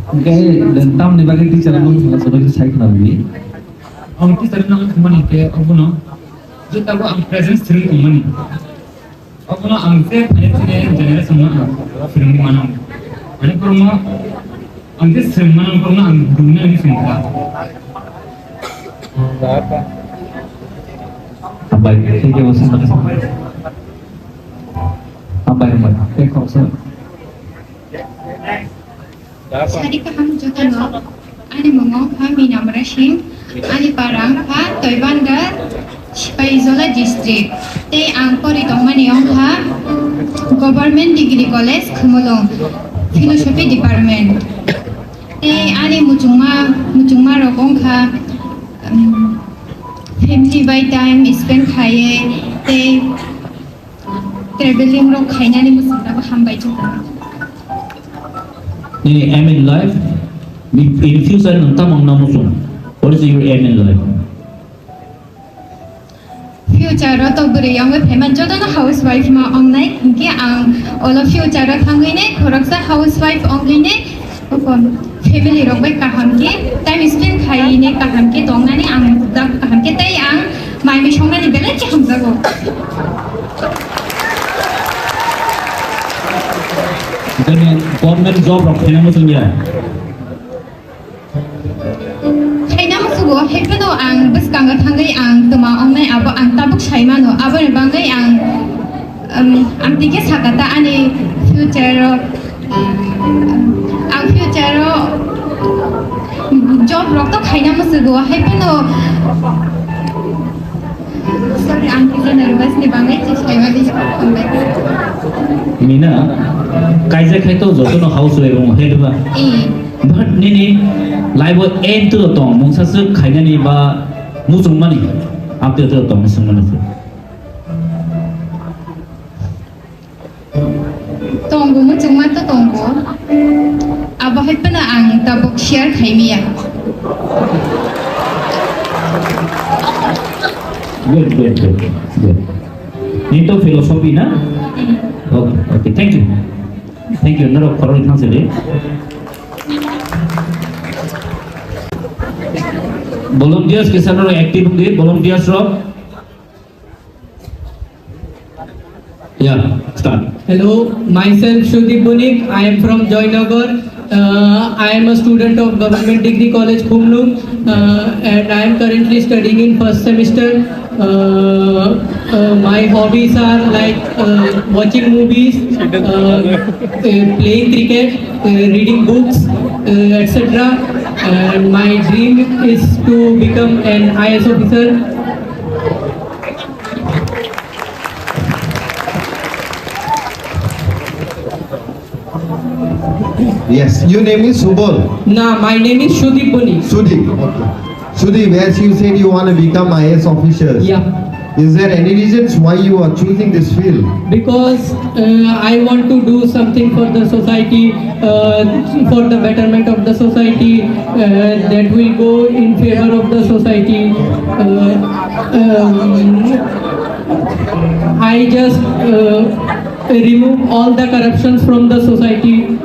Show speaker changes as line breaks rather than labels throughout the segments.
Okay, dan tam ni bagi teacher namun sebagai saya kenali.
Ang teacher namun kemana ke? Aku no, jadi aku ang presence sering kemana? Aku no ang se panen generasi mana sering di mana? Ane kurma ang se sering mana kurma ang dunia ni sengka.
Abai, thank you so much. Abai, thank you so much.
Sari kaham jotano, ane mongong kami namrashing, ane parang ha Toibanda, Paizola district. Te ang pori tongmani ong ha Government Degree College Khumulwng, Philosophy Department. Te ane mujungma rokong ha family by time spend khaye, te traveling rok khaina ni musita ba ham bai jotano.
Aim in life, in future nanti mau namusung. What is your aim in life?
Future atau beri yang berpeman jodoh housewife ma online, mungkin all future thang ini, korang housewife online, family rok baik kaham ke, time spend khai ini kaham ke, dongna ni kaham ke, tapi mai misongna ni bela ke ham jago.
Dengan government job rok kena musuh dia.
Kena musuh gua, hebat tu ang bus kangga tanggai ang tema online abo ang tabuk saya mano, abo ni banggai ang tiga sakata ane future ang future job rok tu kena musuh gua, hebat tu. Sorry, ang tiga nervous ni banggai saya madi online.
Mina, kaisa khai to joto no house way bong head ba. But ni live aim tu tong mong sasu khaina ni ba musung mani. Apte tu tong musung mani.
Tonggu musung mani tu tonggu. Abo head pernah ang tabuk share khaimi ya.
Good. Ni to philosophy na? Okay, thank you. Naro koroi thang sele. Volunteers ke sana active hoंगे, volunteers rock. Yeah, start.
Hello, myself Shudip Bunik. I am from Joynagar. I am a student of Government Degree College Khumulwng, and I am currently studying in first semester. My hobbies are like watching movies, playing cricket, reading books, etc. And my dream is to become an IS officer.
Yes, your name is Subol.
Nah, my name is Shudip Bunik.
Sudip. Okay. Sudip, as you said, you want to become IS officers.
Yeah.
Is there any reasons why you are choosing this field?
Because I want to do something for the society, for the betterment of the society, that will go in favor of the society. I just remove all the corruptions from the society.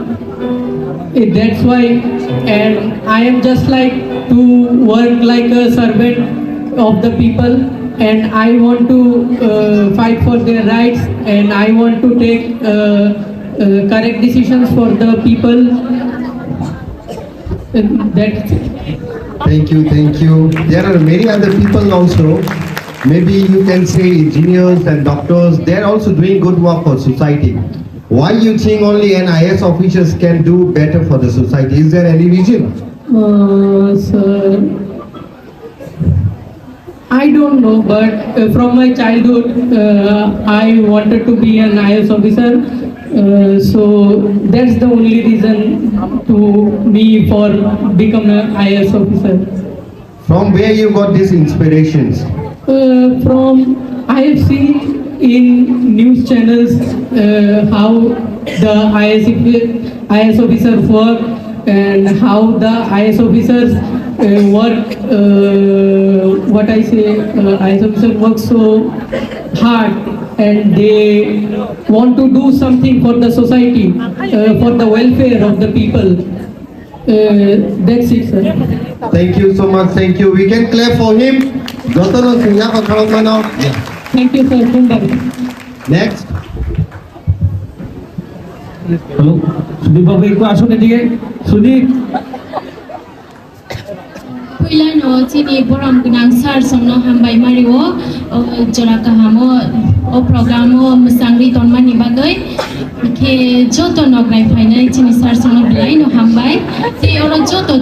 That's why, and I am just like to work like a servant of the people, and I want to fight for their rights, and I want to take correct decisions for the people. That's it.
Thank you. There are many other people also. Maybe you can say engineers and doctors. They are also doing good work for society. Why you think only an IS officers can do better for the society? Is there any reason?
Sir, I don't know, but from my childhood, I wanted to be an IS officer. So that's the only reason to me for become an IS officer.
From where you got these inspirations?
I have seen in news channels how the IS officers work, and how the IS officers work. IS officers work so hard and they want to do something for the society, for the welfare of the people. That's it, sir.
Thank you so much. Thank you. We can clap for him. Jotono Singha ko khalok mano.
Thank you, sir.
Next.
Hello Sudip বাবু একটু আসুন এদিকে Sudip
Puilano chini boram gunang sar somno hambai mariwo jora kahamo o programo musangri tonmani bagai ke joto nograi phainai chini sar somno bilai no hambai te oro joto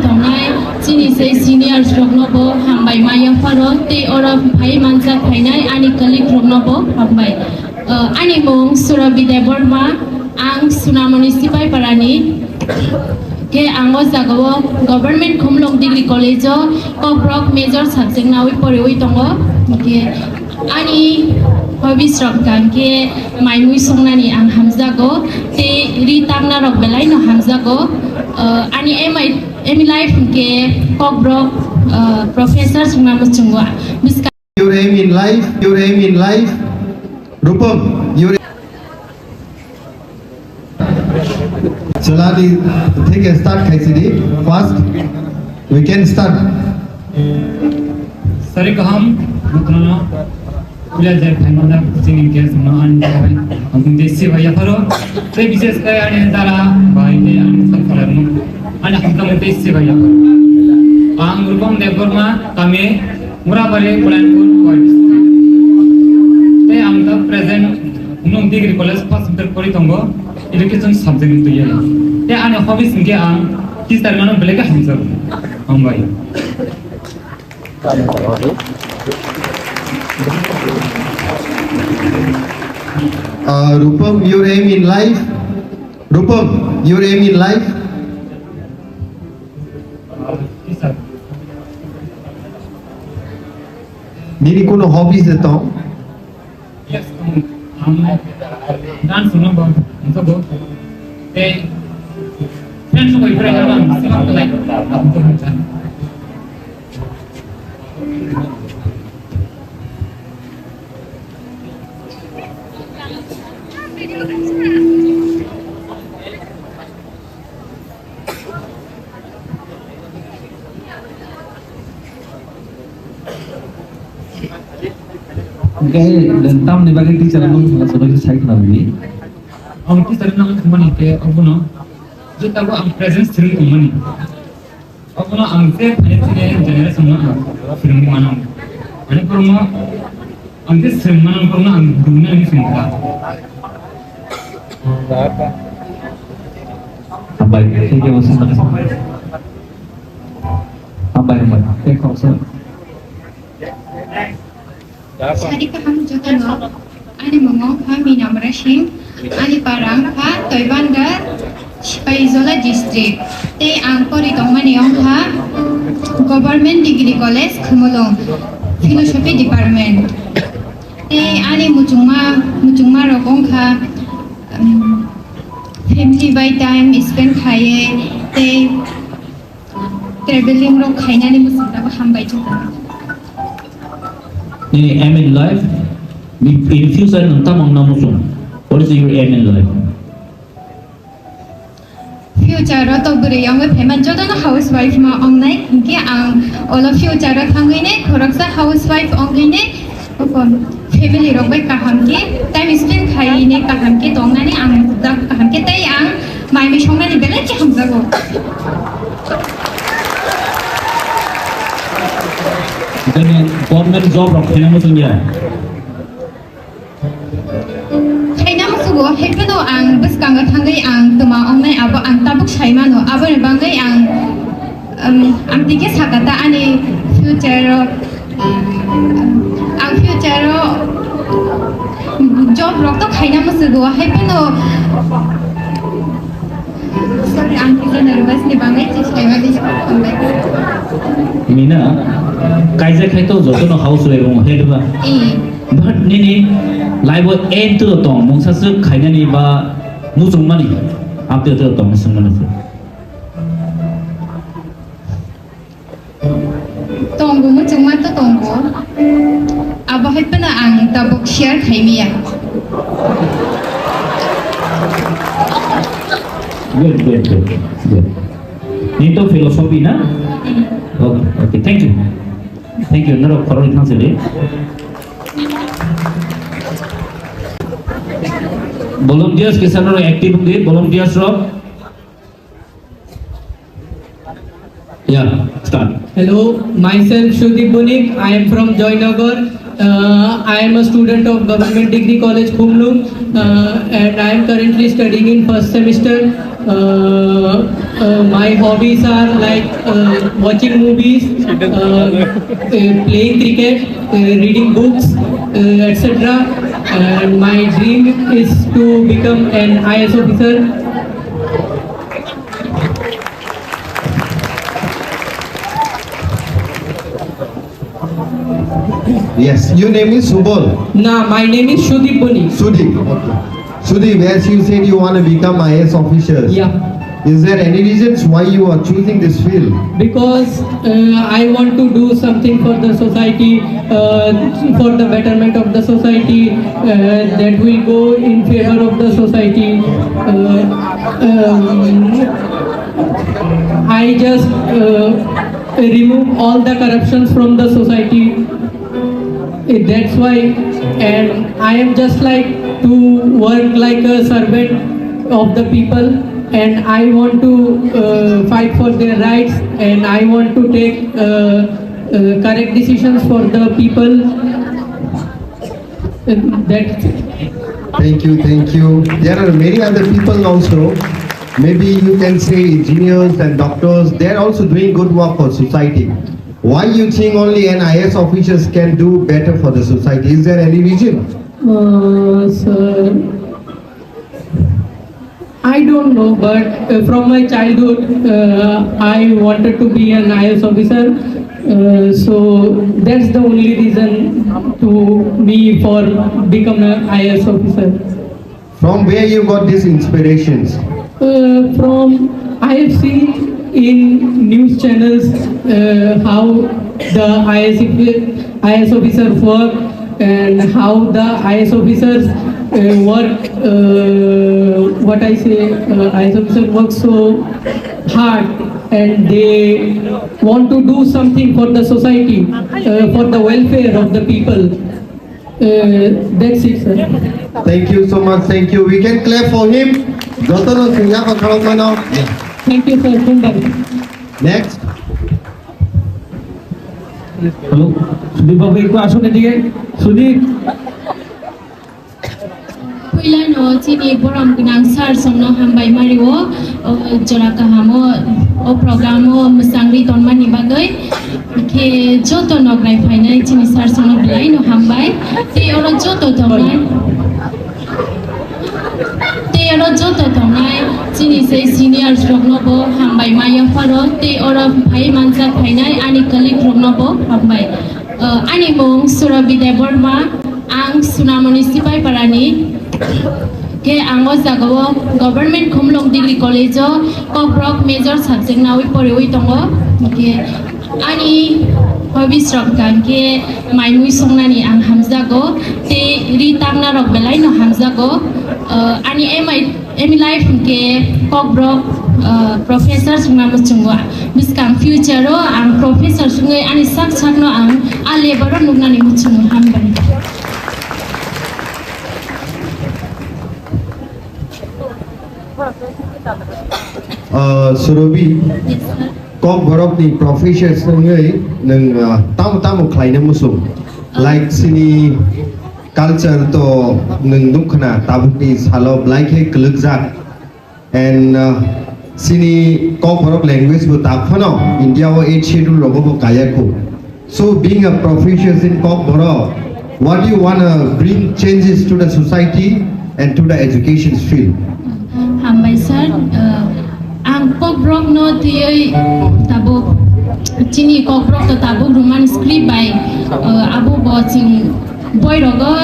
tongnai chini sei seniors rognobo hambai maya faro te oro phai mansa phainai ani colleague rognobo hambai ani mong Surabidai Borma ang Sunamoni Sipai Parani ke ango jagao government Khumulwng degree college Govt major subject nawi poriwi tongo ke ani hobbies rok kan ke maimui songnani ang hamjago te ritangna rok belai no hamjago ani emi life ke Govt professor sungnamu chungwa
Your aim in life. Rupam, your Chalani, take a start, Kaisidi. Fast. We can start.
Sari kaham mukna kuliah jai phaimada singing ke sumna an हम देसी भैया furrow ते विशेष कर आणि तारा भाई ने आणि सफलनु आणि हम तम देसी भैया फरो आंग रूपम देवबर्मा तमे मुराबारे कुलानपुर वाइस ते आम the present Khumulwng degree college first semester pori tongo education subject to yela te ani hobbies nge ang kisar mano belega hamsa hambai
Rupam, your aim in life. Rupam, your aim in life.
kisar
Nini kuno hobbies deto.
yes हम dance सुनो बम हमको बहुत ते friends को इधर है ना हम लाइक हम तो हम जान
dan tam ni bagi teacher anu sebagai saya kenal ini
हम की तरह ना company के अब ना जो तब हम presence थ्री company अब ना हमसे फाइनेंशियल जनरेशन ना फिर हम माना आणि करून हमसे सम्मान करून हम दुनिया में सुनता
Ambai ठीक है वो सब Ambai एक और सब
Sari kaham jotono ani mongong pha minamra sing ani parang pha toibanda CHWLASA district te ang pori tongmani ong pha government degree college Khumulwng philosophy department te ani muchungma rokong kha family by time spend khaye te traveling rok khainani musukta hambai jotono
ini aim in life in future nanti mau namusung what is your aim in life
future ro to buri yang pheman jodono housewife ma ongnai ki ang all of future ro thangine khoroksa housewife ongine okon family ro bai kaham ki time spend khaine kaham ki dongnani ang da kaham ki tai ang mai mi songnani bele ki hamjago
Jadi government job rok kena musung ya.
khaina musugo hepeno ang buskanga thangai ang tuma ongnai abo ang tabuk saimano abo ne bangai ang tike sakata ani future ro ang future ro job rok to khaina musugo hepeno sorry ang kisa nervous ni bangai chi saima di
Mina kaisa khai to joto no house way bong head ba but nini live aim to tong mongsa su khaina ni ba musung mani apte to tong musung mani
tong bu muchung ma to tonggo abo haipana ang tabok share khaimiya.
Good. Nito philosophy na? Okay, thank you. Naro koroi thangsele. Volunteers kisanaro active hoge, volunteers ro. Yeah, start.
Hello, myself Shudip Bonik. I am from Joynagar. I am a student of Government Degree College Khumulwng, and I am currently studying in first semester. My hobbies are like watching movies, playing cricket, reading books, etc. And my dream is to become an IS officer.
Yes, your name is Subol.
Nah, my name is Shudip Bonik.
Sudip. Okay. Sudip, as you said, you want to become IS officers.
Yeah.
Is there any reasons why you are choosing this field?
Because I want to do something for the society, for the betterment of the society, that will go in favor of the society. I just remove all the corruptions from the society. That's why, and I am just like to work like a servant of the people, and I want to fight for their rights, and I want to take correct decisions for the people. That's it.
Thank you. There are many other people also. Maybe you can say engineers and doctors. They are also doing good work for society. Why you think only an IS officers can do better for the society? Is there any reason?
Sir, I don't know, but from my childhood, I wanted to be an IS officer. So that's the only reason to me for become an IS officer.
From where you got these inspirations?
From I have seen in news channels how the IS officers work, and how the IS officers work. What I say, IS officers work so hard, and they want to do something for the society, for the welfare of the people. That's it, sir.
Thank you so much. Thank you. We can clap for him.
Thank you, sir.
Next.
Hello, Sudip babu ikut asun ni dia. Sudip.
Puilan o chini boram gunang sar somno hambai mariwo jora kahamo o programo musangri tonmani bagai ke joto nognai phainai chini sar somno bilai no hambai te oro joto tongnai chini sei seniors rokno bo hambai maya faro te oro bhai manjak phainai ani colleague rokno bo hambai ani mong Surabidai Borma ang Sunamoni Sipai Parani ke ang jagao Government Khumulwng Degree College Govt major subject nawi poriwi tongo ke ani hobbies rok ke maimui songnani ang hamjago te ritangna rok belai no hamjago ani emi life ke Govt professor sunga muchungo biskang future ro ang professor sungai ani sak no ang labor ro nugnani muchungo hambai.
Surobi, Govt ni professors ngai nang tamu khlaina musung. Like sini culture to nang dukhna tabukni salo like he klukjak, and sini Govt language bu tapano India o 8 schedule robo kayako. So being a professor in Govt, what do you want to bring changes to the society and to the education field?
Hambai sir, ang Govt no tiai tabuk chini Govt to tabuk roman script by abu watching boy rogo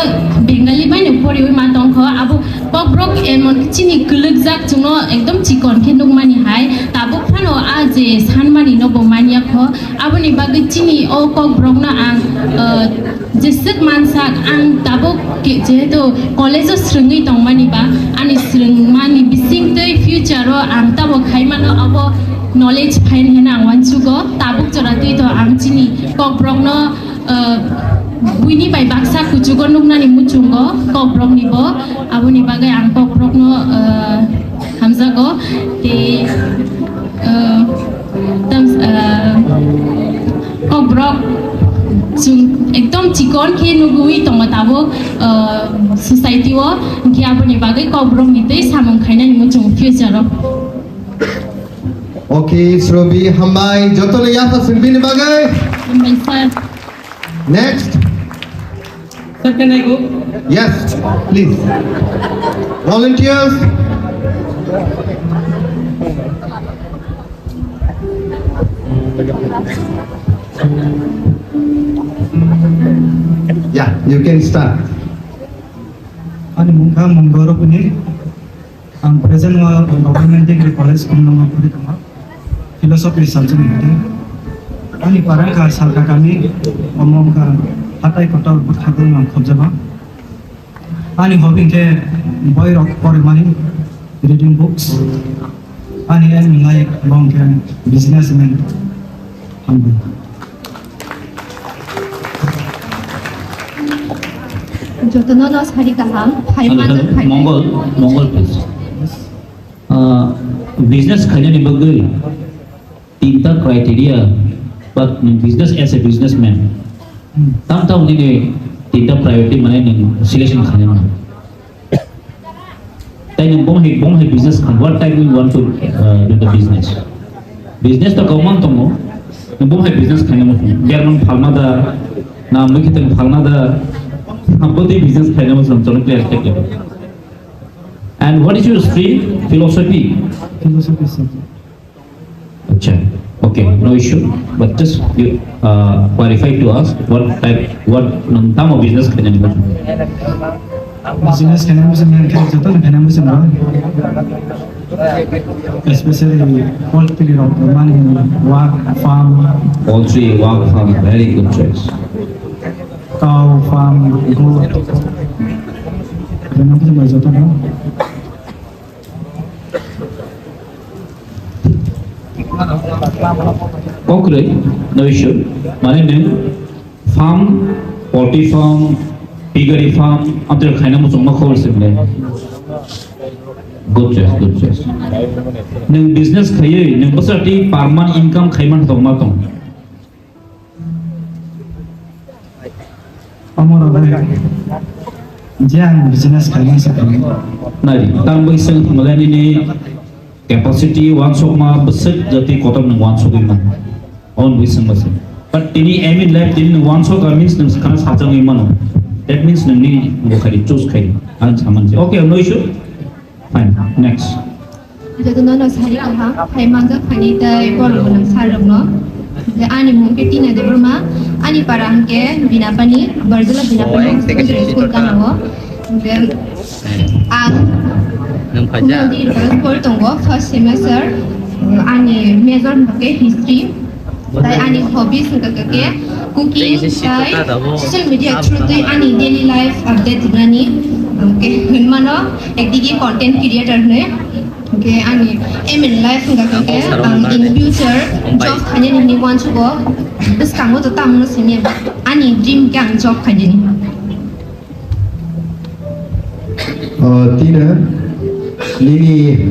Bengali by no pori matong ko abu कब्रक एमन चिनि गलक जाक जोंनो एकदम chicken के नुगमानि हाय ताबो फानो आजे सानमानि no बमानिया ख आबोनि बागै चिनि ओ कब्रक ना आं जेसक मानसाक आं ताबो जेहेतु कलेज स्रंगै दंमानि बा आनि स्रंगमानि बिसिं दै फ्यूचर आं ताबो खाइमानो अब knowledge फाइन हेना आं वानसुगो ताबुक जरा दै तो आं चिनि कब्रक न बुइनि बाय बाक्सा कुचुगो नुगनानि मुचुंगो कब्रक निबो आबोनि बागै आं कब्रक न हामजागो ते कब्रक जों एकदम चिकन के नुगुइ दङ ताबो सोसाइटी ओ गियाबोनि बागै कब्रक निदै सामं खाइनानि मुचुं future
Okay, Shrobi, Hambai, Jotole Yafa Sungbini Bagay.
Hambai, sir.
Next.
Sir, can I go?
Yes, please. Volunteers. Yeah, you can start.
Ani mungka menggoro puni, ang present wa government degree college Khumulwng puni kama philosophy subject ini. Ani parang ka salka kami omong ka hatai kotor but khadul mang khobjaba. Ani hobby ke boy rock for money, reading books. Ani en like long ke businessman. Humble.
Jotono no sari kaham,
Mongol please. Business खाने नि बगै तीनटा criteria but business as a businessman tam tam ni तीनटा priority माने नि selection खाने ना ताई नि bong hai business Khan what type we want to do the business तो कौन तो मो bong hai business खाने मो biar man phalma da na मैं कितने phalma da हम बोलते business खाने मो चलो clear करते And what is your stream? Philosophy.
Philosophy subject.
Achha. Okay, no issue. But just clarify to us what type of business can you do?
Business can you say especially poultry, money, work, farm.
Poultry, work, farm. Very good choice.
Cow, farm, goat.
Okay, no issue. Mane ne farm, poultry farm, piggery farm, amter khaina mo chungma khobor simle. Good choice. Neng business khaye, neng basati permanent income khaiman tongma tong.
Amor ada. Jangan business kalian sekarang.
Nari, tang baisang thamalani ni capacity one shot ma besar jati kotor neng one shot iman. On baisang basing. But ini aim in life ini one shot means neng sekarang sajang iman. That means neng ni bukhari choose kari. An saman je. Okay, no issue. Fine. Next.
Jotono no sari kaham, mangga khani dai bol nang sarang no. Ani mungkin tina de berma, ani parang ke bina pani, berjala bina pani school kanango. Ang Khumulwng di school tunggu first semester, ani major ke history, tai ani hobbies ke cooking, tai social media through tai ani daily life update nani, ke mana ekdigi content creator ne. Okay, ani aim in life in future job khanya ni want to go this kango to tam no simi ani dream kyang job khanya ni
Tina nini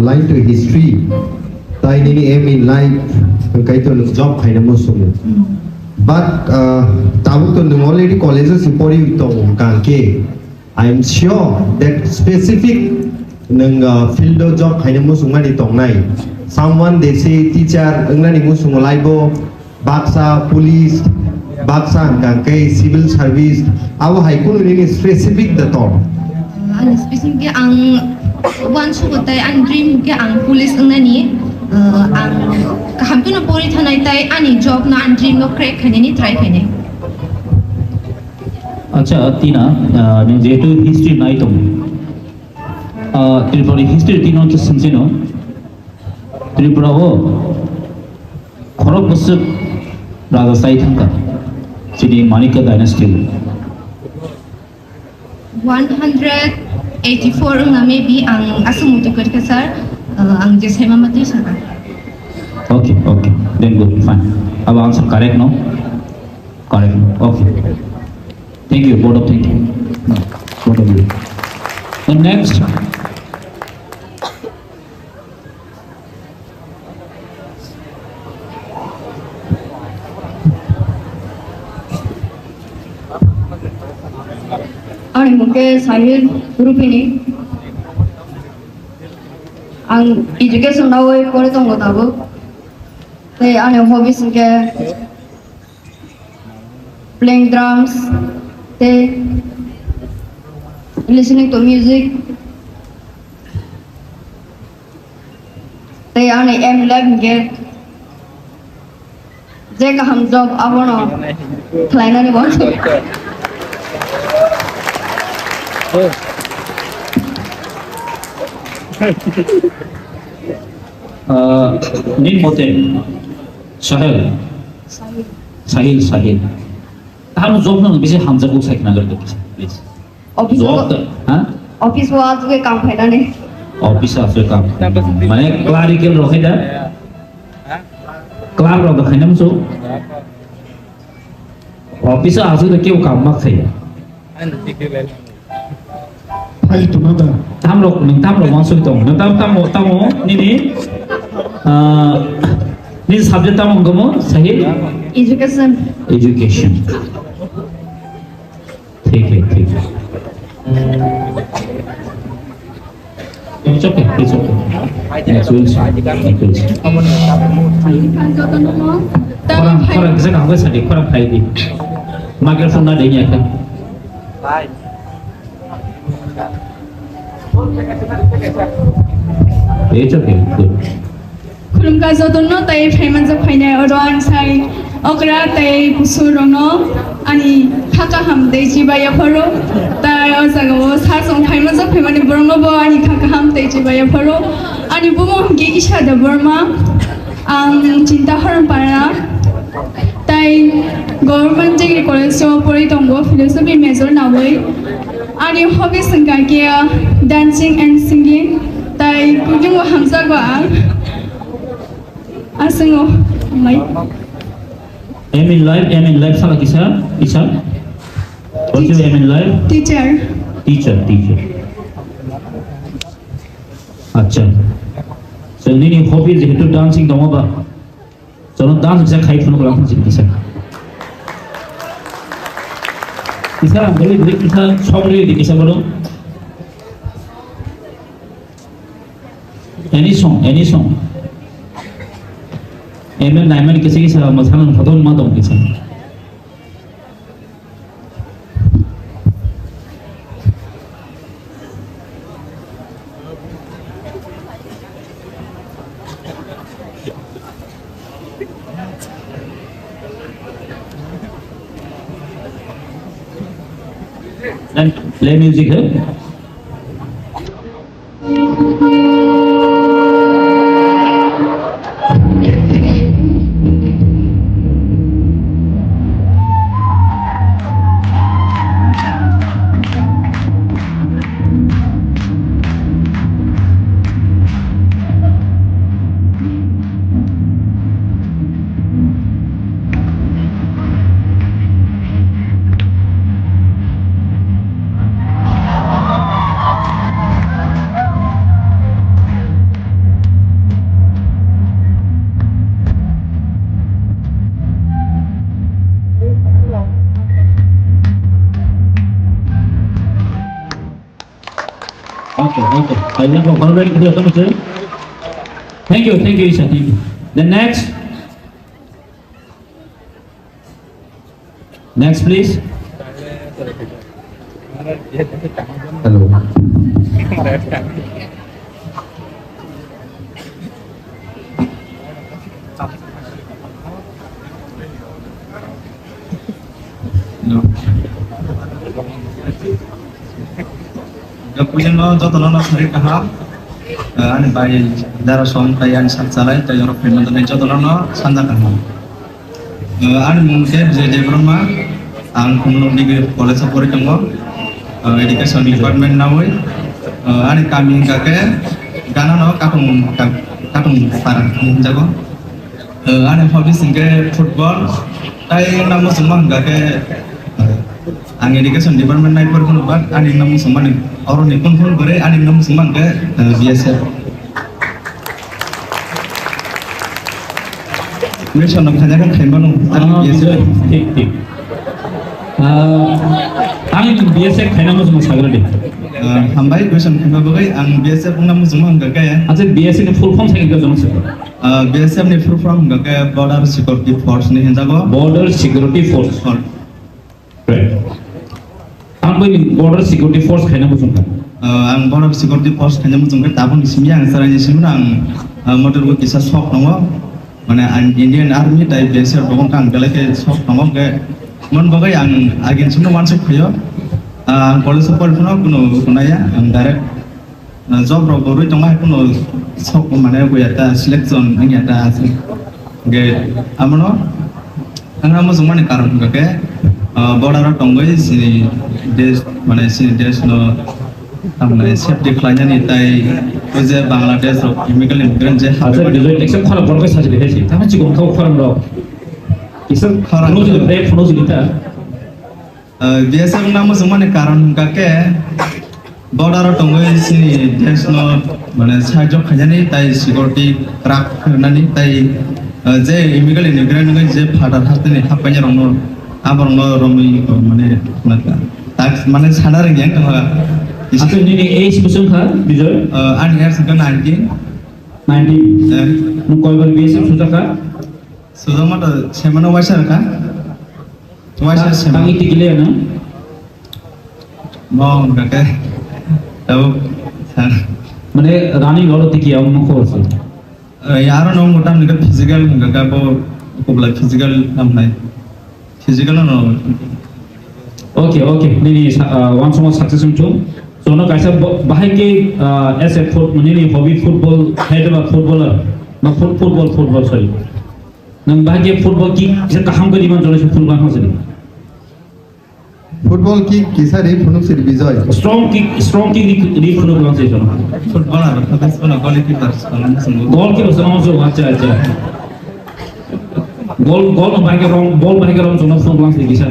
line to history tai nini aim in life kai to job khanya mo sumu but tabu to already colleges ipori to kanke I am sure that specific neng field job khaina mo sungani tongnai someone they say teacher englani mo sungolaibo baksa police baksa angkai civil service aw haikun ni specific the tor
an specific ke ang one su tai an dream ke ang police englani ang kahamtu no pori thanai tai ani job na an dream no crack khane ni try khane
Acha Tina, jehetu history nai tom Tripura history tino to sincino. Tripura o Korokbusuk Raja Saitanka. Sidi Manika dynasty.
184 maybe ang asumuto ko ka sir ang just hemamati sir.
Okay, then good, fine. Our answer correct, no? Correct, okay. Thank you, both of you. Both of you. The next.
Ang mungkin saya group ini ang education nawai kore tong tabu te ane hobbies ke playing drums te listening to music te ane lab ke jega ham job abono khlaina ni bon
Nin mote Sahil. Tahan job na bisa hamza ko sai na gardo please. Job ha?
Office wa ke काम फायदा नहीं.
Office after काम. माने clerical रोहे दा. Clerk रोहे खाने में सो. Office आजू तो क्यों काम मत खाया.
Hai tu nada.
Tam lo masuk itu. Tamu ni ni subject tamu kamu Sahil?
Education.
ठीक है. It's okay. Next we'll see. Korang saya kau sedih. Korang play di. Microphone ada ni kan? It's okay. Good.
Khumulwng jotono tai phaimang jak phainai oran sai okra tai kusurono ani khaka ham dei jibaya pharo tai ojago sarjong phaimang jak phaimani bormo bo ani khaka ham dei jibaya pharo ani bumo ge isada borma ang cinta haram para tai government degree college so pori tongo philosophy major nawai ani hobby sangka ke dancing and singing tai cooking hamza go ang asengo mai
Aim in life salah kisah. What's your aim in life?
teacher
अच्छा so ini hobby itu dancing dong apa so dance bisa kait pun kalau sih bisa boleh kita song di kisah belum any song Emel Naiman kisah masalah fatwa madam kisah dan play music है Okay. I think we're already clear. Thank you, Isha. Thank you. The next, please. Hello. No.
punya no joto no sari kaham ani bai dara som tai an sak salai tai oro pin mantan joto no sanda kaham ani mungke bisa debroma ang Khumulwng degree college of Poritongo education department nawai ani kami kake gana no katung parang jago ani hobby singke football tai namu semua kake ang education department naik berkumpul ani namu semua ni orang ni pun beri ani namu semua ke biasa mereka nak tanya kan kemana biasa
ठीक ang BSF kaya naman semua sagar deh.
Hambai question kemana bagai ang BSF namu semua enggak kaya.
Aja BSF ni full form saya enggak jelas.
BSF ni full form enggak kaya Border Security Force ni jago.
Border Security Force. Right. Ang boleh Border Security Force kaya naman semua.
Ang Border Security Force kaya naman semua. Tapi di sini yang sekarang di sini ang motor gua kisah shock nongol. Mana Indian Army type BSF doang kan kalau ke shock nongol ke. Mon bagai ang agen semua masuk kaya. Kalau support pun aku kunaya ang direct job baru cuma aku sok mana aku ya ta selection ang ya ta ge amano ang amo semua ni karon ke border tonggoi si des mana si des no amna safety klanya ni tai je Bangladesh illegal immigrant je
aja deloitte exam khara borgo saje dekhesi tama chi gon khara ro kisah khara no je break no je ta
biasa namu semua ni karon kake border tonggoi si des no mana sajo khanya ni tai security crack nani tai je illegal immigrant ngai je father haste ni hapanya rong abang no romi mana naka tax mana sadar yang tengah
Atau ini age besar kan, Bijoy?
An years kan 19.
19. Nung kau BSF sudah kan?
Sudah mana? Semana wajar kan? Wajar semana.
Tangi tigile na?
Mau kakek. Tahu.
Mana running orang tigi awak nak kau
Yaro nong mutam ni physical kakek bo bela physical nampai. Physical no.
Okay. Ini once more success untuk. So na kaisa bahai ke as a mani hobby football head of footballer na football sorry nang bahai ke football ki kisa kaham kali man jole football kaham sini
football ki kisa re phunuk sir Bijoy
strong kick ni phunuk kaham sini jono
footballer tapi sebenarnya goalkeeper
sama so acha goal bahai ke wrong ball bahai ke wrong jono phunuk kaham sini kisa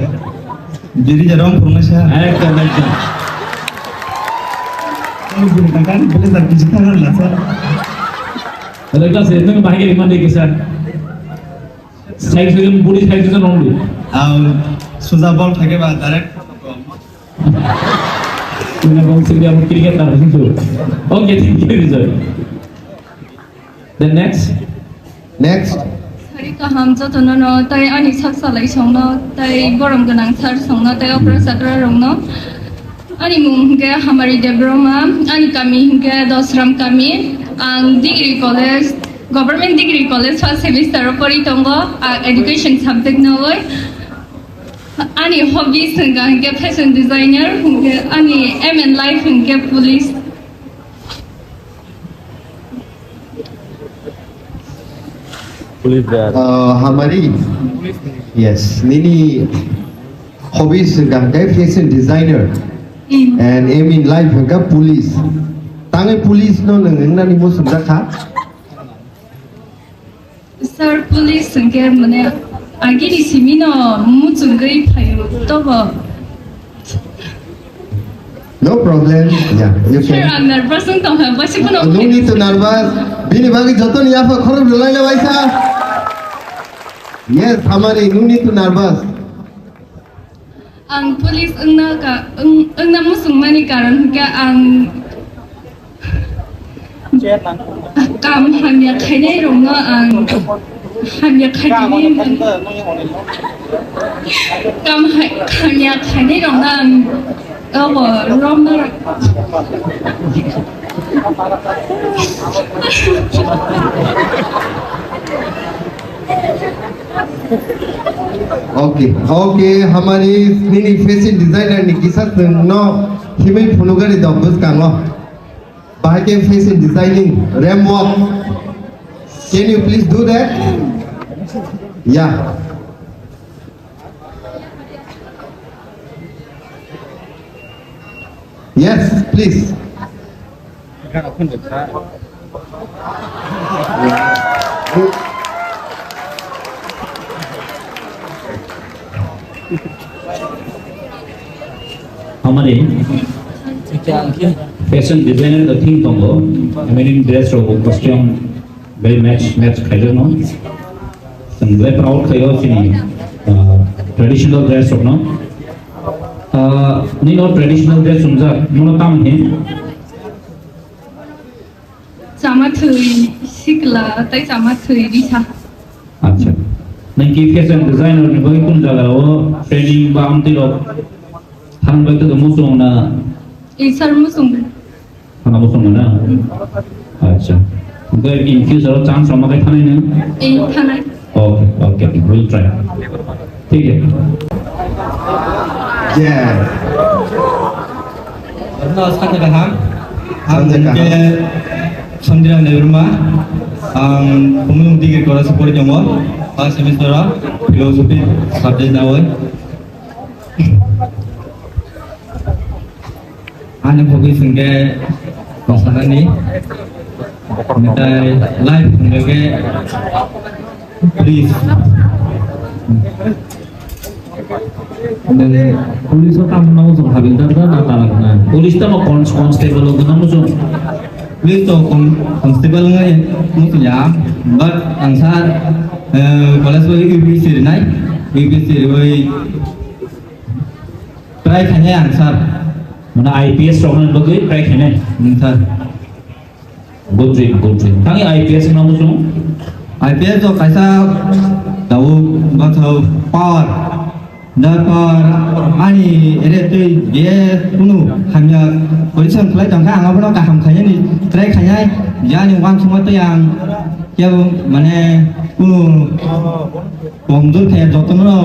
jadi jarang phunuk saya Boleh kan? Boleh tak kita lah sah.
Kalau kita sedang bahaya di mana kisah? Saya sudah budi saya sudah nongol.
Sudah ball pakai bah direct.
Mana bang sini aku kriket tak begitu. Okay, thank you Rizal. Then next.
Hari kaham jatuh nono, tapi ani saksa lagi songno, tapi borom genang sar songno, tapi operasi rongno. Ani mungkin hamari debroma, ani kami hingga dosram kami, ang degree college, government degree college first semester Poritongo, education subject nawai. Ani hobbies hingga fashion designer, hingga ani MN life hingga police.
हमारी yes nini hobbies hingga fashion designer and aim in life hingga police tangai police no nengna ni mo sudah kah
sir police hingga mana agi di sini no mujunggai payu tobo
no problem yeah you
sir
can
I'm nervous tentang apa sih pun
no need to nervous bini bagi joton ya apa khorab lolai la baisa yes हमारे no need to nervous
ang police engna musungmani karon hingga ang kam hamya khainai rongo ang hamya khainai kam hamya khainai rongo ang romna
okay हमारी nini fashion designer ni kisah no himay phunugari dobbus kango. Bahake face designing ramp walk. Can you please do that? Yeah. Yes, please.
हमारे fashion designer का theme तो वो हमारे dress रो costume very match खाइलो ना संगले proud खाइलो Finney traditional dress रो ना नहीं और traditional dress सुनजा mono काम है
sama thuri sikla tai sama thuri risa
अच्छा नहीं कि फैशन डिजाइनर ने कोई कुन जगह वो ट्रेनिंग बाम तिलो हम लोग तो मुसुंग ना
isar musung
हम मुसुंग ना अच्छा तो इन फ्यूचर चांस हम लोग थाने ना
thanai
okay okay will try ठीक है
Yeah.
Karena sekarang kaham, ke Sandra Nerma, Khumulwng degree kelas 10 jomol, first semester philosophy subject nawai. Ane hobi sengke pasana ni, kita live sengke please.
Police का काम ना मुझे हविलदार का ना ताला ना पुलिस तो मैं कांस्टेबल लोग ना मुझे
Please to constable ngay musuh ya, but ansar kelas bagi UPC naik, UPC bagi try kanya ansar,
mana IPS orang bagi try kene
ansar.
good dream tangi IPS ना मुझे
IPS to kaisa tahu tahu power, dah power ani ada tu dia punu hanya polisi kelai tangkap apa nak ham kaya ni try kaya jangan wang semua tu yang mana punu pemdul kayak jodoh no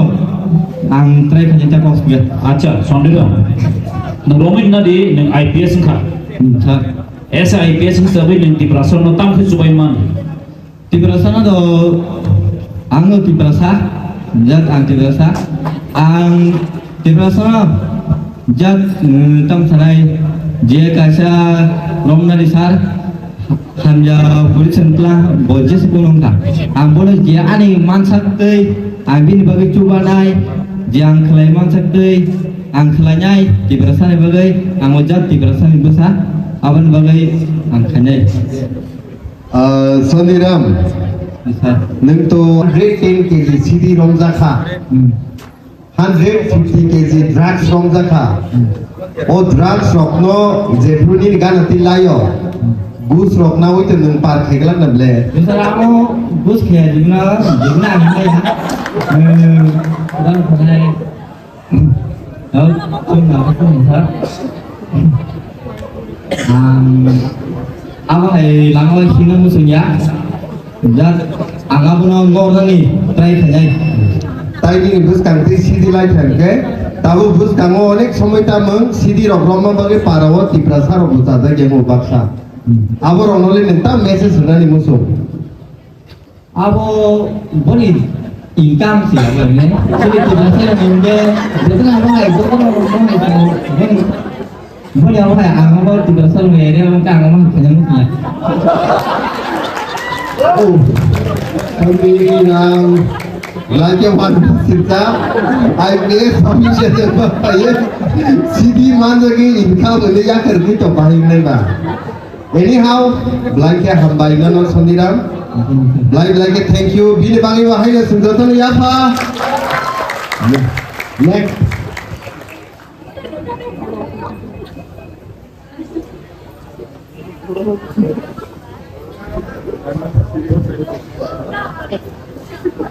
ang try kaya tak kos biar.
अच्छा समझ लो नरोमिन ना di neng IPS का ऐसा IPS में सभी neng di perasaan no tam फिर सुबह मान
Di perasaan tu ang di perasa jat ang di perasa ang di perasa jat tam sanai je kaisa romna disar hanya polisi telah bojes pulung tak ang boleh dia ani mansak tei ang bini bagi cuba nai jang kelai mansak tei ang kelanyai di perasa ni bagai ang ojat di perasa ni besar awan bagai ang kanyai.
Sondiram, neng to 110 kg CD romza kha, 150 kg drugs romza kha. O drugs rokno jebruni gana tilayo, gus rokna itu neng par kheglan nable.
Misalnya kamu bus kayak gimana ini ya? Dan mulai, cuma aku misal, apa langau sini musuhnya, dan angga pun orang ni try kerja.
Tadi bus kangti CD light hanke, tahu bus kango onek somai tamang CD rokroma bagi parawo tiprasa robusa ada gemu baksa. Abo ronole nenta message sunani musuh.
Abo boleh income sih apa ni? Jadi tiprasa yang mungkin, betul apa ni? Boleh apa ya? Angga pun tiprasa mungkin orang kan angga mah kerja musuhnya.
Oh, kami yang lagi wanita kita, IPS official berbayar CD mana lagi income ini yang kerja tu paling nengar. Anyhow, belanja hambainan or Sondiram, belanja thank you. Bini bangi wahai na sundotan ya pa. Next.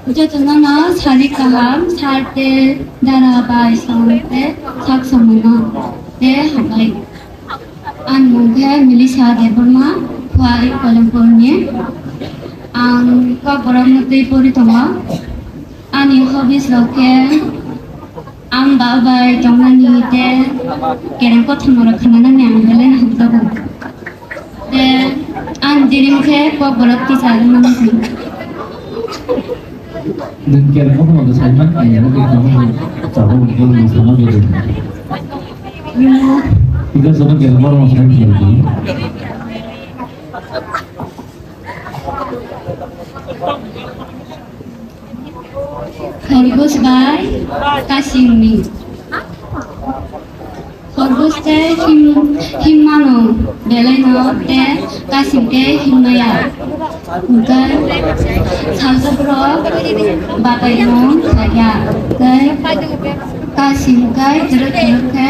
Jatuhnya sari kaham sarte darabai sampai sak samana deh hambai an mungkin milisa deh berma kuari Khumulwngnya ang kabarang nanti puri toma ani habis loke ang babay tongani te kerang ko thamora khanana ne ang belen hamdabu te an dirim ke ko borakti salman
đừng kêu nó không có sai mất này nó bị nó trả hồ cái số nó bị được thì cái số nó kêu nó không sai nhiều gì
Khorgos bai kasingni khorgos te himano beleno te kasing te himaya ugai salsabro babai no saya gai kasing gai jeruk ke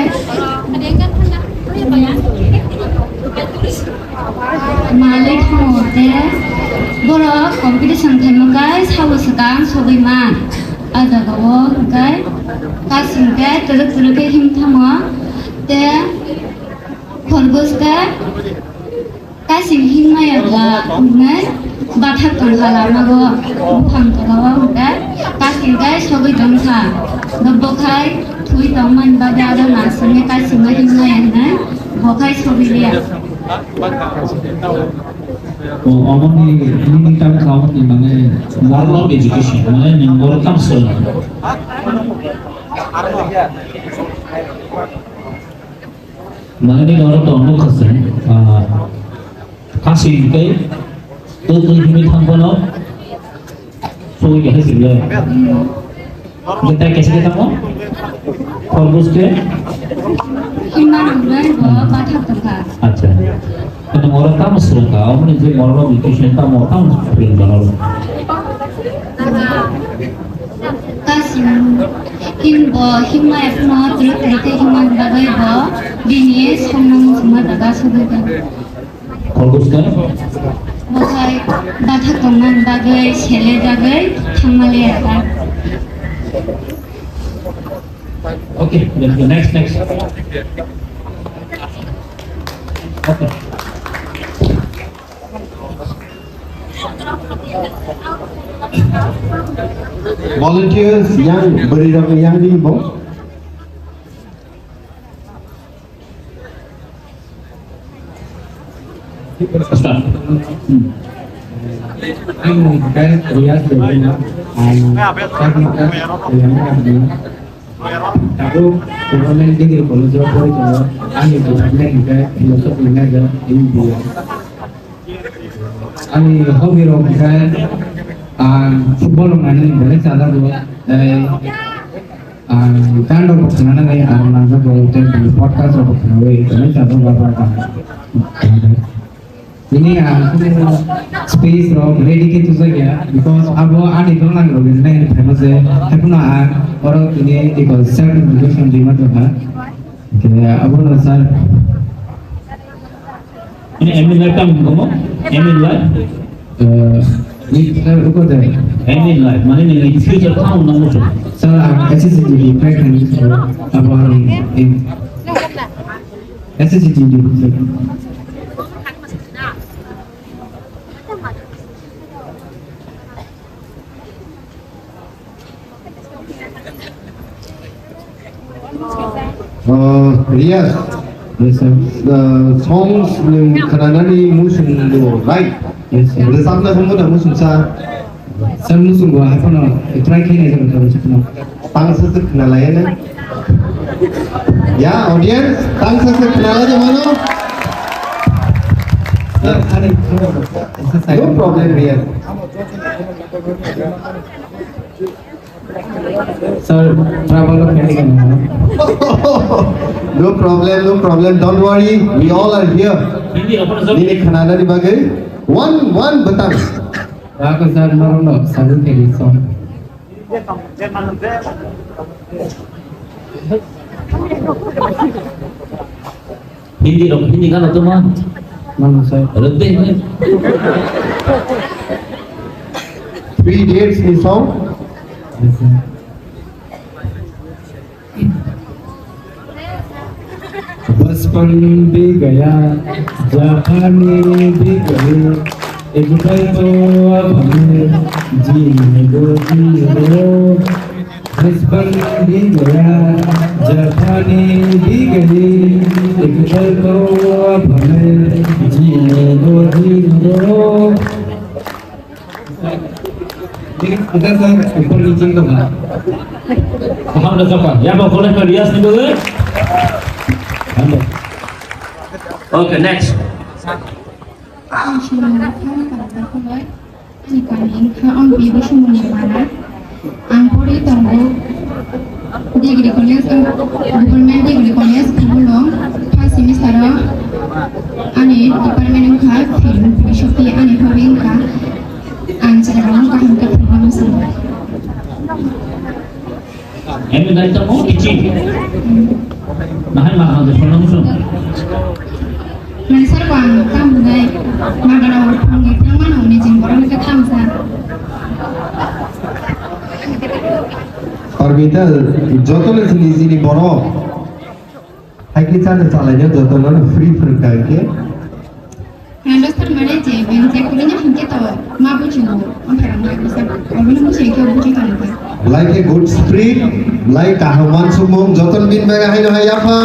malik ho te boro competition themo gai sabuskang sobiman adagawo gai kasing gai jeruk ke him thamo te khorgos gai kasing himaya ga ngai bathak tonghala mago buphang tolawa gai kasing gai sobi tongkha gobbokhai thui tongman baga ada nasne kasing himaya ngai bokhai sobilia
어머니 부모님 따라 가오니 만에 moral education 만에 moral counselor 만에 너를 또 먹었어 같이 cái tôi mới tham quan nó tôi cái gì rồi người ta cái gì tham quan còn cái
himana ngai bo bathak tongkha
अच्छा तो मोरा काम शुरू का हमने जो मोरा vacation का मोरा काम शुरू करना
kasing himbo himaya pno jeruk ke himan bagai bo bini somnong semua daga sobigan
खरगोश का
bokhai bathak tongman bagai sele jagai thangmali ata
okay next okay
Volunteers, young, young people.
Start
Anh cái rias dari aku kemudian dia kalau jawab boleh jawab ani kemudian juga filosofi mengajar ini dia ani hobi orang kan football mengajar dari sana dulu kan dong perkenalan dari anak-anak dulu podcast dong perkenalan dari sana berapa ini space room ready ke tu saja because abo ada itu nang room ini famous है अपना और ini एक self introduction di mana था कि abo ना sir
ini Emil live kan kamu Emil live
ini sir रुको दे
Emil live mana ni future tahun nama tu
sir SCTV pregnant abo ini SCTV
Rias,
yes sir
songs yang kadang-kadang musim tu, right?
yes sir
Resapna semua dah musim sah.
sir musuh gua apa no try kini aja betul betul
Tangsa se kenal aja na. Ya, audience, tangsa se kenal aja mana?
ada
No problem, Rias.
sir travel of Canada
No problem. Don't worry, we all are here.
hindi apa nak
Ini kenal di bagai. One betang.
aku sir marono selalu kiri song
hindi kan tu mah
mana sir
lebih ni
3 dates ni song.
yes sir बचपन भी गया जवानी भी गई एक पल तो अब हमें जीने दो
Husband di gaya, Japani di gaya, ikut bawa bhame, jine do hiro. Jadi kita kan ऊपर नीचे का बना.
हम लोग का या वो कॉलेज में रियाज नहीं बोले. Okay, next.
Ang sinunod ka pagkakulay, ni kaning ka ang bibo sumunimana, ang puri tanggo, degree college, government degree college, Khumulwng, first semester, ani department ng ka, film, philosophy, ani hobbying ka, ang sarang ka hangka film sa.
Em đây tao muốn cái gì? Nói mà họ được phân long xuống.
Nasar wang tam gai, magana pangi tangan oni jin borang ka tham sa.
Parvita, jotole thili jini boro. Haiki chale chalanya jotole free karke.
Understand mane je ben je kulinya hingke to ma buju amparang ma bisa. Abuna mo seke buju kan ka.
Like a good spirit, like kahwan sumong jotol bin mega haino hayapa.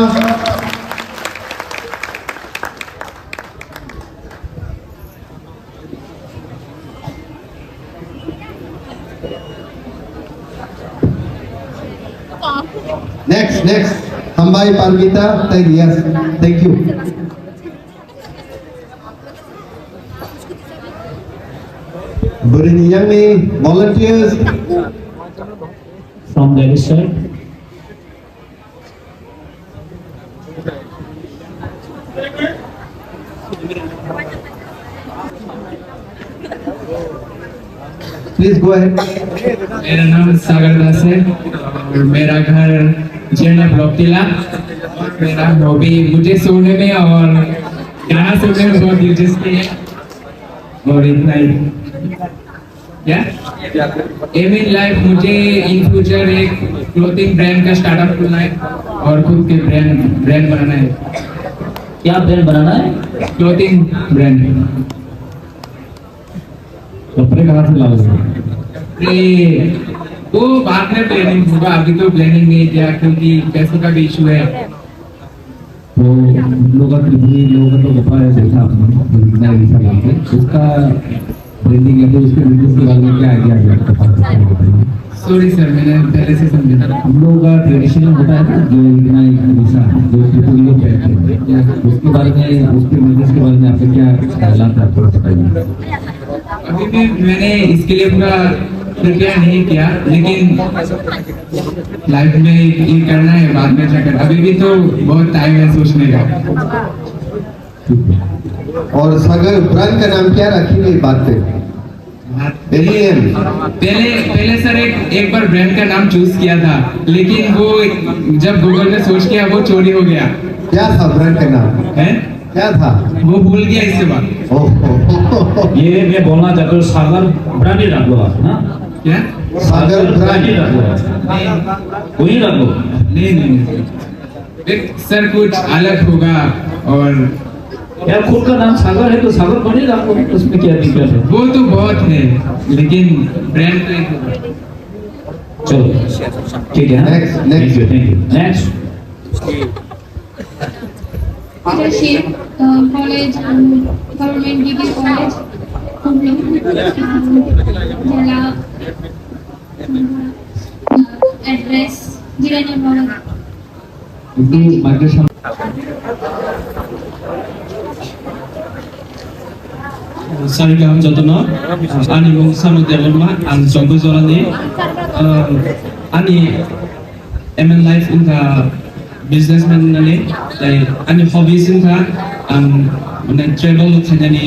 Next. Hambai Parvita, thank you. Burini yang ni volunteers
From the other side.
Please go ahead.
मेरा नाम सागर दास है और मेरा घर जेना block टिला. मेरा hobby मुझे सोने में और गाना सुनने में बहुत दिलचस्पी है और इतना ही. क्या एम इन लाइफ मुझे इन फ्यूचर एक क्लोथिंग ब्रांड का स्टार्टअप खोलना है और खुद के ब्रांड बनाना है.
क्या ब्रांड बनाना है?
Clothing brand.
कपड़े कहाँ से लाओगे?
वो बाद में प्लानिंग होगा, अभी तो प्लानिंग नहीं किया क्योंकि पैसों का भी इशू है.
तो लोगों का तो बता है देखा आपने उसका ब्रांडिंग है तो उसके बिजनेस के बारे में क्या आइडिया है आपका? बताइए.
सॉरी सर, मैंने पहले से समझा.
हम लोगों का ट्रेडिशनल होता है ना जो इतना विशा जो लोग कहते हैं उसके बारे में उसके बिजनेस के बारे में आपके क्या ख्यालात है आपको बताइए.
अभी भी मैंने इसके लिए पूरा प्रिपेयर नहीं किया लेकिन लाइफ में ये करना है, बाद में जाकर. अभी भी तो बहुत टाइम है सोचने का.
और सागर ब्रांड का नाम क्या रखेंगे बात पे?
पहले सर एक बार ब्रांड का नाम चूज किया था लेकिन वो जब गूगल में सर्च किया वो चोरी हो गया.
क्या था ब्रांड का नाम?
है
क्या था?
वो भूल गया इससे बात.
ये मैं बोलना चाहता हूँ सागर ब्रांड ही रख लो आप ना.
क्या
सागर ब्रांड
ही रख लो वही रख लो.
नहीं सर कुछ अलग होगा. और
यार खुद का नाम सागर है तो सागर बने रख लो, उसमें क्या दिक्कत है?
वो तो बहुत है लेकिन ब्रांड तो एक होगा.
चलो ठीक है.
Next.
Thank you. Next.
Leadership, college, government degree college, Khumulwng, jala, address, jiranya bawah.
Itu madrasah.
Sarika Jotono, Ani Mungsano Developma, and Jogo Zolani, Ani MN Life in the businessman, Ani hobbies in the and travel Kanani,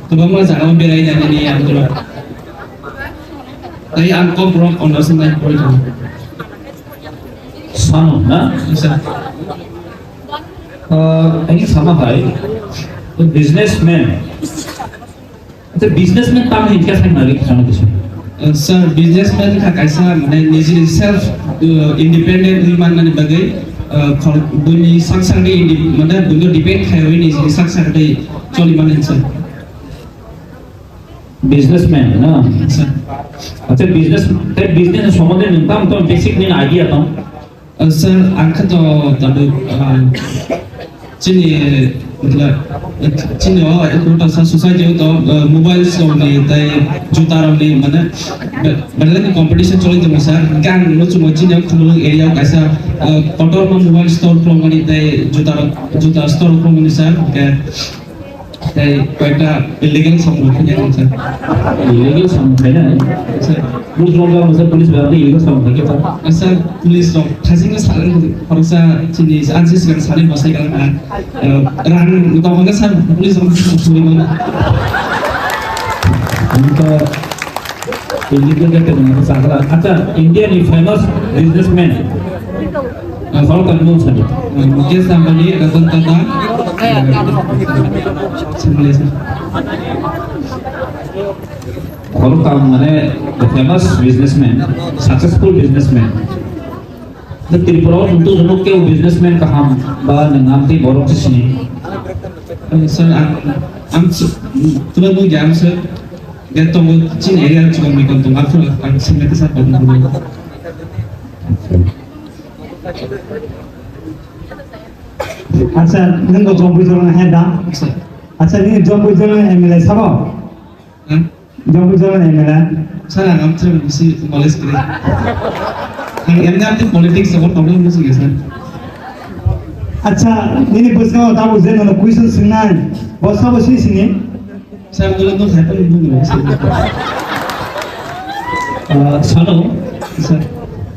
Tobama Zano Berai Nani, and I am Cobrok on the Sunday project.
Son, ना? कहीं sama भाई तो businessman तो businessman काम है क्या सही नारी किसान किसान.
Sir, businessman का कैसा मैंने निजी self independent हीमान ने बगै बुनी संसार के मतलब बुनी डिपेंड है वही निजी संसार के चोली माने sir.
businessman na.
sir.
Acha business সম্বন্ধে নিতাম তো বেসিক নিন আইডিয়া তো
Sir, angka to tadi cini मतलब cini oh itu tasa society itu mobile store ni, tapi juta orang ni mana, mana lagi competition coli tu masa, kan lo cuma cini aku Khumulwng area kaisa kotor mobile store kelong ni, tapi juta store kelong ni sir, kayak kaya illegal sama punya kan sir.
illegal sama kaya
Sir,
rules wrong lah masa police berarti illegal sama kaya apa
sir police dong, kasih ke saling orang sa cini ansis kan saling masai kan ran utama kan sir police dong Khumulwng.
उनका illegal क्या करना है सागरा अच्छा India ni famous businessman kalau kamu saja
Mungkin sama ni datang kata CHWLASA.
kalau kamu mana the famous businessman successful businessman the Tripura untuk जनों के वो businessman का हम बाहर नंगामती बोरों से sini
Sir, am tuan tu jam sir, dia tu cin area cuma mereka tu aku sebenarnya saya pun dulu.
আচ্ছা নঙ্গ জম্বুজলং হেদা আচ্ছা নি জম্বুজলং এমএলএ সাবো জম্বুজলং MLA
Saya am tu mesti knowledge kiri. Yang ni politics sebab problem mesti ke sir.
আচ্ছা নি বুঝনো তা বুঝেন না কুইশন সিনান বসা বসি সিনি
Saya dulu tu happen dulu.
सानो
Sir,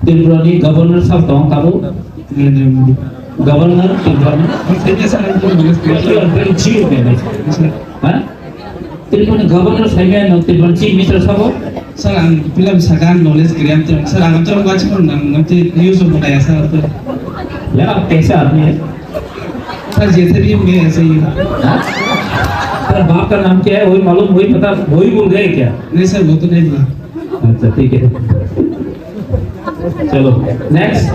Tripura ni governor साहब तो काबू governor Tripura ni
saya saya pun knowledge kiri.
very chief है हाँ Tripura ni governor साहब है ना Tripura chief minister साहब
Sir, ang film sagan knowledge kiri am tu. Sir, am tu orang baca pun nanti news pun ada sir tu.
यार आप कैसे आदमी है
Sir, जैसे भी मैं ऐसे ही.
तेरा बाप का नाम क्या है वही मालूम वही पता वही बोल गए क्या
नहीं sir, वो तो नहीं बोला.
अच्छा ठीक है चलो next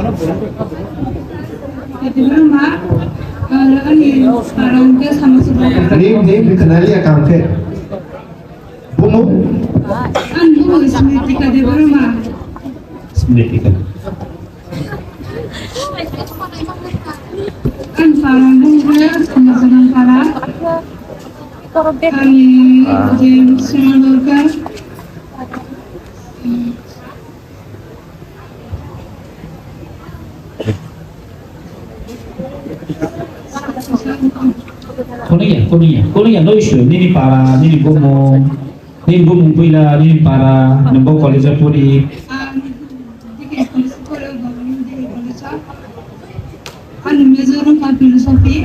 Itu rumah, ini sekarang dia sama sebenarnya.
Name dikenali ya kampret. Bumu.
Kan dulu Smriti di rumah.
स्मृति का
Kan parang bunga sama sementara. Kami di Khumulwng. Korea
no issue nini bumu pila nini para nembo college puri
Di sekolah government di college. Kan major ka philosophy.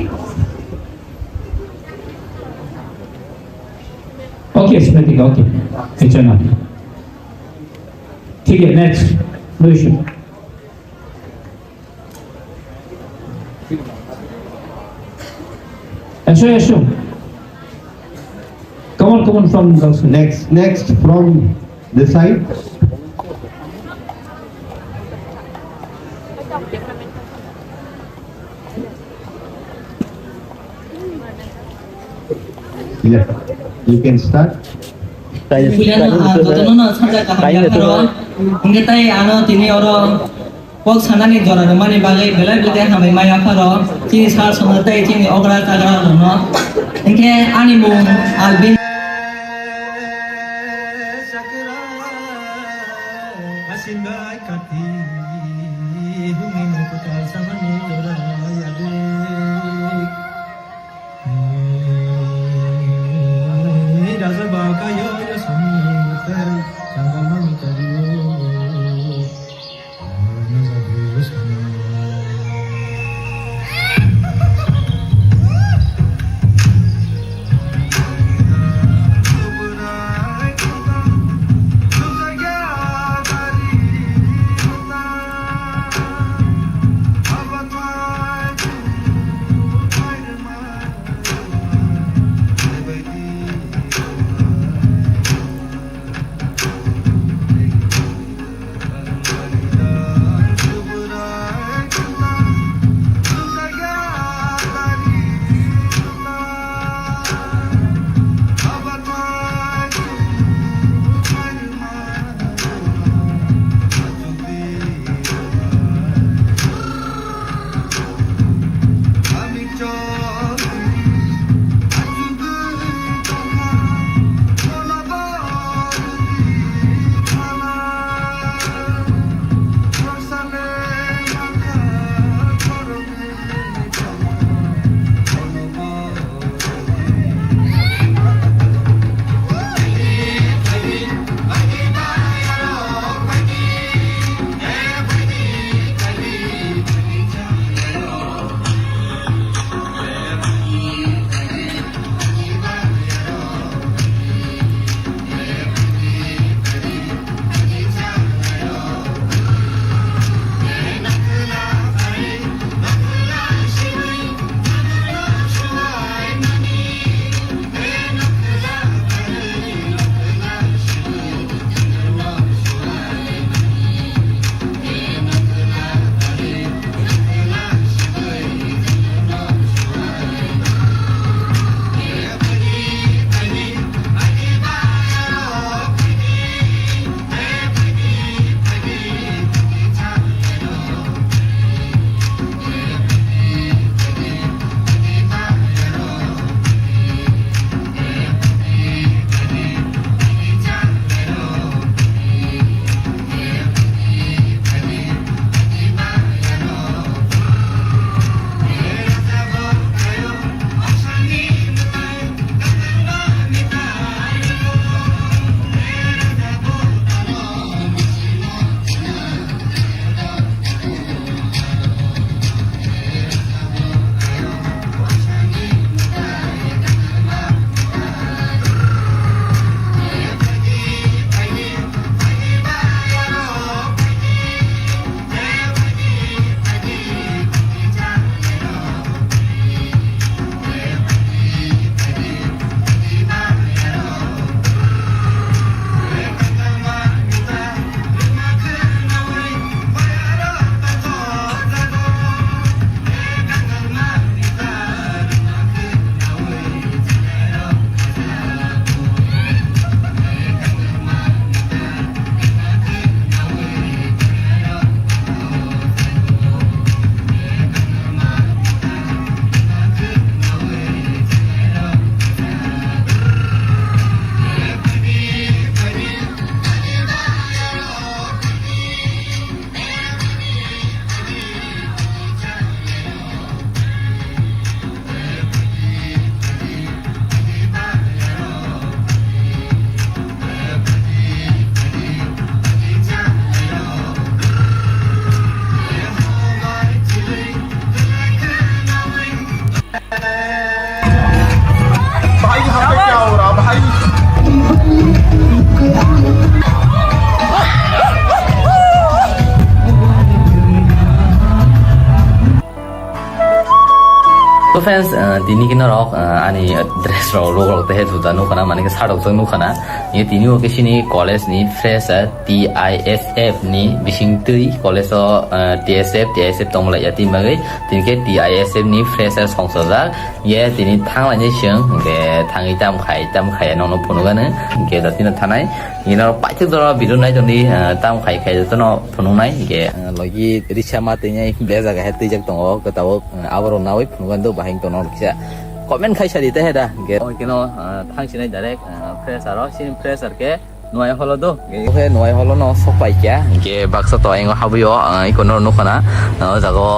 Okay Smriti का okay चलो ठीक है next no issue ऐशो come on from girls
Next from this side. Yeah, you can start.
Pilihan jotono na sampai kahaya karo, mungkin tay ano tini orang pok sana ni juara rumah ni bagai belai belai hamai maya karo, tini sar sana tay tini ogra kagra lono, mungkin animu albin.
तो friends तिनी किन रक अनि dress रोग ते जुदा नु खाना माने के साडक जों नु खाना ये तिनी ओकेसिनी कॉलेज नि फ्रेशर TISF नि बिसिंगतै कॉलेज TSF तंगला याति मगै तिनके TISF नि फ्रेशर संसदा ये तिनी थांलानि जों के थांगै दाम खाय ननो फनुगानो के दातिना थानाय इनो पाइथि दरा बिदु नाय जनि दाम खाय जनो फनुनाय के लगी रिसा मातेनै बेजा गा हेतै जक दङ गताव आबरो नावै फनुगान दो बाहिं तो नर किसा कमेन्ट खायसा दिते हेदा के किनो थांसिनाय डाइरेक्ट फ्रेशर सिन फ्रेशर के नय हलो दो के नय हलो न सपाय क्या के बाक्सा तो आइङो हाबियो इकोनो नखना जागो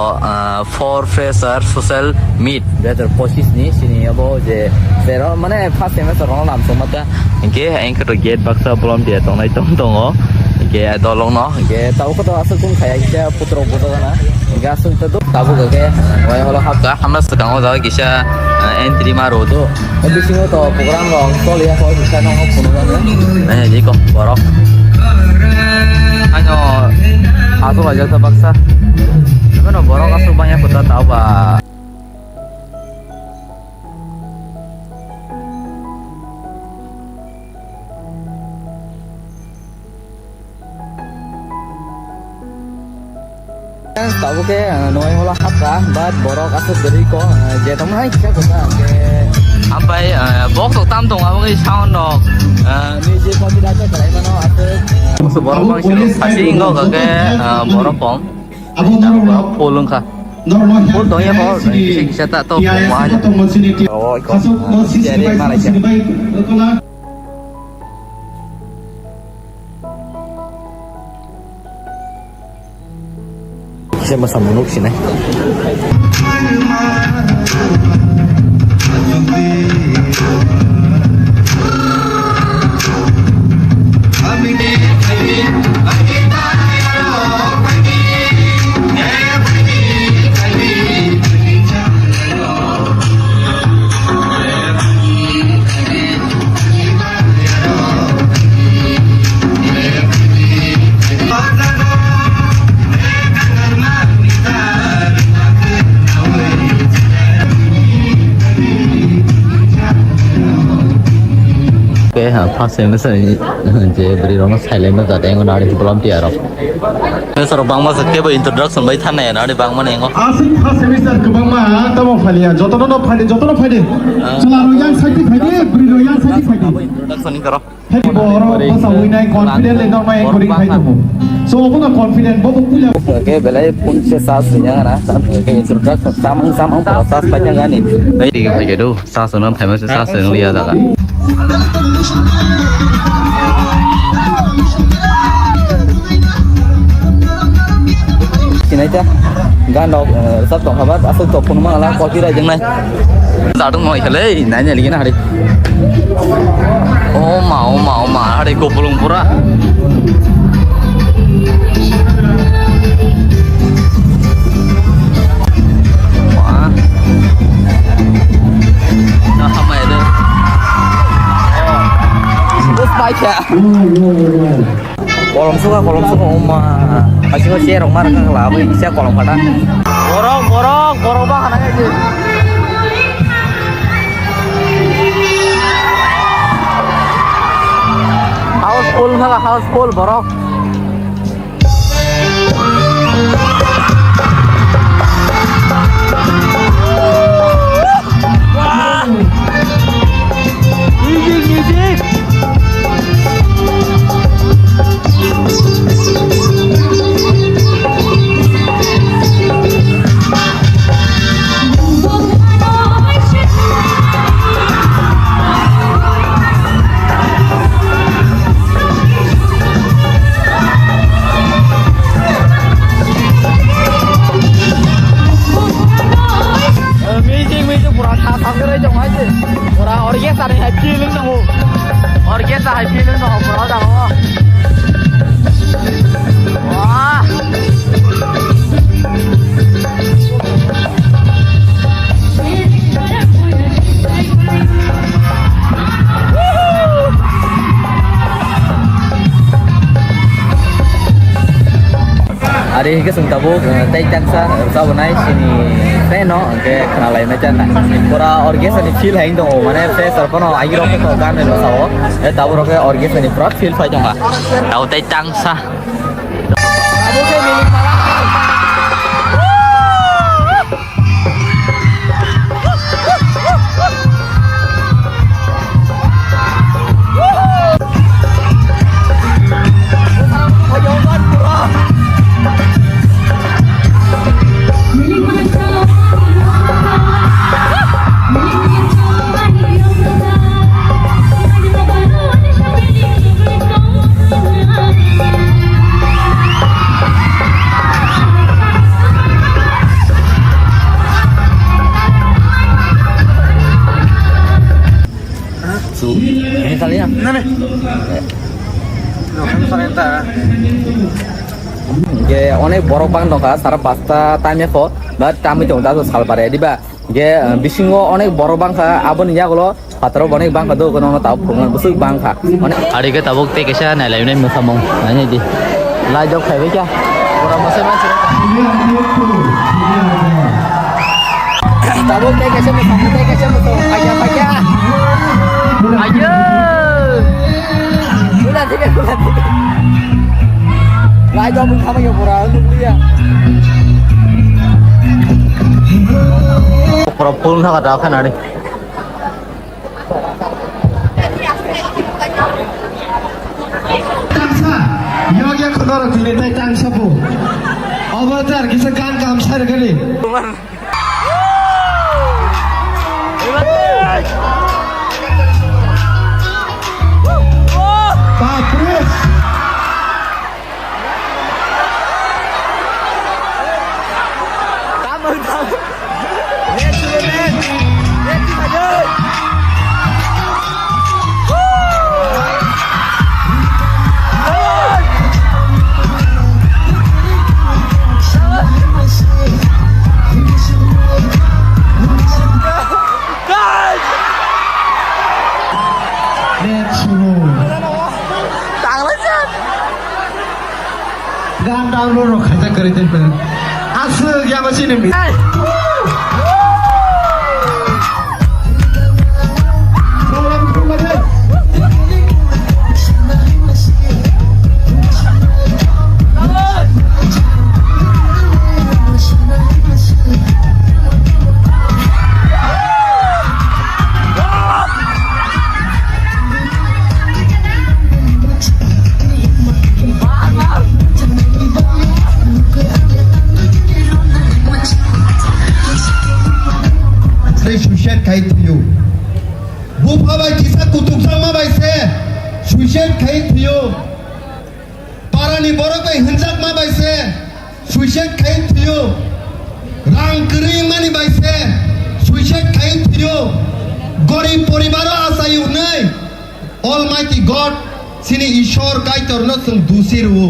फर फ्रेशर सोशल मीट 2025 नि सिनि अब जे जेरो माने फर्स्ट सेमेस्टर न नाम समता के आइङो तो गेट बाक्सा ब्लम दे तंनाय दङ के दलं न के तावको तो असल तुम खाया के पुत्र बोदगना गासुं तो ताबु के नय हलो हाबका हमरा सगाङो जा किसा एंट्री मारो तो बिसिङो तो प्रोग्राम रं तलिया हो किसा न फनुगानो नै जिको बरक आङो आतो aja ta baksa mana borok asu banyak kota tahu ba tahu ke noy hola hapka bat borok asu dari ko je tomai kya kota ke ampai bok tok tam tong abo ke sound dok ni je kopi dacha kalai mano ate musuh borok bang sih pasti ingo ke borok kong polung kah pol dong ya kok bisa tak tahu semua aja oh ikut jadi Malaysia saya masa munuk sini first semester je beri rono silent na jate ngo nari problem ti aro semester bang ma sakte bo introduction bai thanai nari bang ma nengo
asik first semester ke bang ma tamo phalia jotono no phade chala royan sati phade beri royan sati phade
introduction ni karo
boro basa winai confident le no mai coding phai to so obo na confident bo pula
ke belai pun se sas nya na ke introduction samang proses panjang gani dai di ke do sas no phai ma se sas no liya da sini aja gan dok sab tong habat asal tok pun malah kopi ra jeng nai zadung noi khale nanya lagi na hari oh ma hari kopulung pura wah nah hamai ada terus baca kolom suka oma pasti kau share orang kan lah aku bisa kolom pada borok bang anaknya sih house full borok music orkestra hai feeling no bro da wah hari ke sung tabuk tei tangsa sabonai sini freno ke kenalai macam pura orges ni feel haing dong mana fresh arpono agi rok ke kan ni sao tabu rok ke orges ni pura feel fai jong tahu tei tangsa tabu ke mini ini kalian ge অনেক বড় বাং দকা সারা 5টা টাইমে ফো বা tummy তো দাদু সাল পারে দিবা ge বিসিংও অনেক বড় বাংখা আবন ইয়াগুলো পাতর অনেক বাংখা দো কোন তাও ফুঙ্গন বুসুক বাংখা অনেক আরিকে তাবুক তে কেসা নাই লাইনে মোসামং নাই দি লাই জব খাইবে क्या পুরা মসে মাছে তাবুক তে কেসা মোসামং তে কেসা মোসামং আয়া পায়া ayo udah tiga lai cho mình không bao pura untuk dia pura pun tak ada kan ada
tangsa yoga khadar diletai tangsa bu avatar kisa kan kam sar gale Papres cảm ơn thằng lên thằng ơi gan download ro khata kare den pe as ya machine mi kai thiyo bu phabai kisa kutuk sama bai se suicide kai thiyo parani borok bai hinjak ma bai se suicide kai thiyo rang kri mani bai se suicide kai thiyo gorib poribaro asai unai almighty god sini ishor kai torno sung dusiru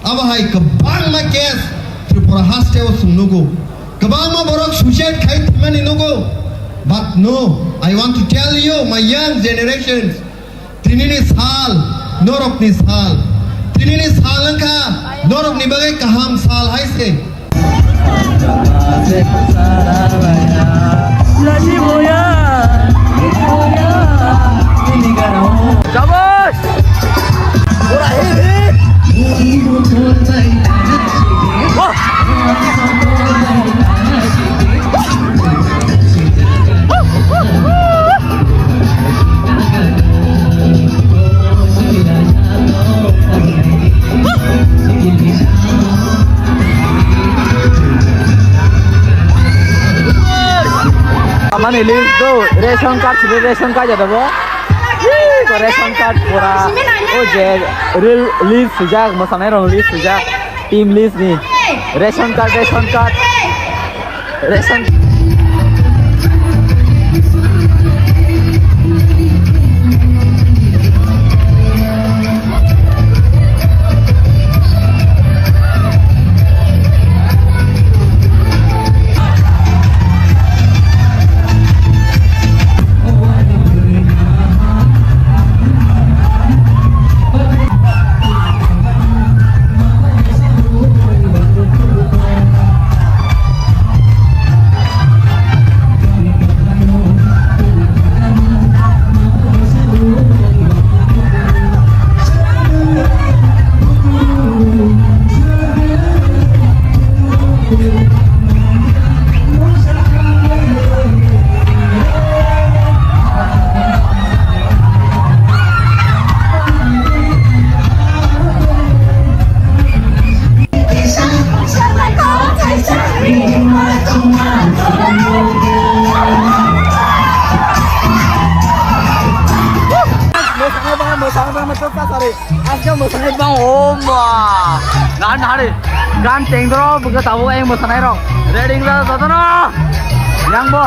abahai kabang ma kes tripura haste o sung nugo kabang ma borok suicide kai thimani nugo. But no, I want to tell you, my young generations, Trinini Sal, Norok ni Sal, Trinini Salanka, Norok ni bagai kaham Sal, hai se. Jabos, pura Mana list tu ration card jadi apa? Ration card pura, oh je real list sejak masalahnya orang list sejak team list ni ration card.
mosangai betul pasari. Asal mosangai bang om wah. Gan hari, gan cengdro bukan tahu yang mosangai ro. Ready nggak, tonton. Yang bo.